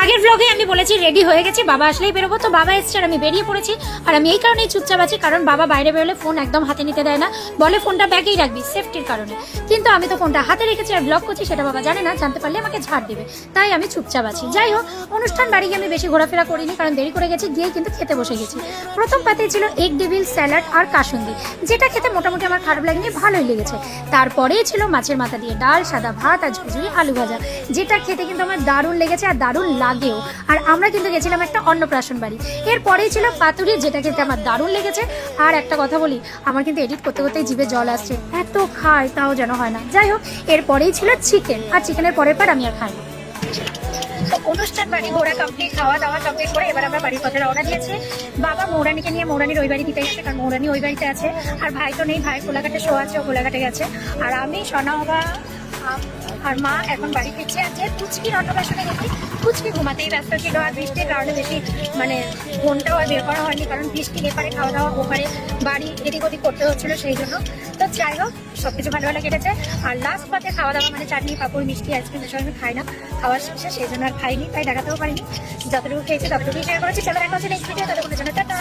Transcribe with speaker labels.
Speaker 1: আগের ব্লগে আমি বলেছি রেডি হয়ে গেছি, বাবা আসলেই বেরোবো। তো বাবা এসছে আর আমি বেরিয়ে পড়েছি। আর আমি এই কারণেই চুপচাপ আছি, কারণ বাবা বাইরে বেরোলে ফোন একদম হাতে নিতে দেয় না, বলে ফোনটা ব্যাগেই রাখবি সেফটির কারণে। কিন্তু আমি তো ফোনটা হাতে রেখেছি আর ব্লগ করছি, সেটা বাবা জানে না, জানতে পারলে আমাকে ঝাড় দেবে, তাই আমি চুপচাপ আছি। যাই হোক, অনুষ্ঠান বাড়ি গিয়ে আমি বেশি ঘোরাফেরা করিনি, কারণ দেরি করে গেছি, গিয়ে কিন্তু খেতে বসে গেছি। প্রথম পাতে ছিল এগ ডেভিল স্যালাড আর কাসুন্দি, যেটা খেতে মোটামুটি আমার খারাপ লাগেনি, ভালোই লেগেছে। তারপরেই ছিল মাছের মাথা দিয়ে ডাল, সাদা ভাত আর ঝুরঝুরি আলু ভাজা, যেটা খেতে কিন্তু আমার দারুণ লেগেছে আর দারুণ লাগেও। আর আমরা কিন্তু গেছিলাম একটা অন্নপ্রাশন বাড়ি। এরপরেই ছিল পাতুরি, যেটা খেতে আমার দারুণ লেগেছে। আর একটা কথা বলি, আমার কিন্তু এডিট করতে করতেই জিভে জল আসছে, এত খায় তাও যেন হয় না। যাই হোক, এরপরেই ছিল চিকেন, আর চিকেনের পরের পর আমি আর খাই না। অনুষ্ঠান বাড়ি ঘোরা কমপ্লিট, খাওয়া দাওয়া কমপ্লিট করে এবার আমরা বাড়ির পথে রওনা দিয়েছি। বাবা মৌরানিকে নিয়ে মৌরানির ওই বাড়ি দিতে গেছে, কারণ মৌরানি ওই বাড়িতে আছে। আর ভাই তো নেই, ভাই কোলাঘাটে শো আছে, ও কোলাঘাটে গেছে। আর আমি সোনাবা আর মা এখন বাড়ি ফিরছে। আর যে পুচকির অন্নপ্রাশনে গেছি, পুচকি ঘুমাতেই ব্যস্ত ছিল, আর বৃষ্টির কারণে বেশি ফোনটাও আর বের করা হয়নি, কারণ বৃষ্টির এপারে খাওয়া দাওয়া, ওপারে বাড়ি এদিক ওদিক করতে হচ্ছিল, সেই জন্য। তো যাই হোক, সবকিছু ভালো ভালো কেটেছে। আর লাস্ট পাতে খাওয়া দাওয়া চাটনি, পাঁপড়, মিষ্টি, আইসক্রিম এসব আমি খাই না, খাওয়ার শেষে, সেই জন্য আর খাইনি, তাই দেখাতেও পারিনি। যতটুকু খেয়েছি ততটুকুই শেয়ার করেছি। চলো দেখা হচ্ছে নেক্সট ভিডিও, ততক্ষণের জন্য টাটা।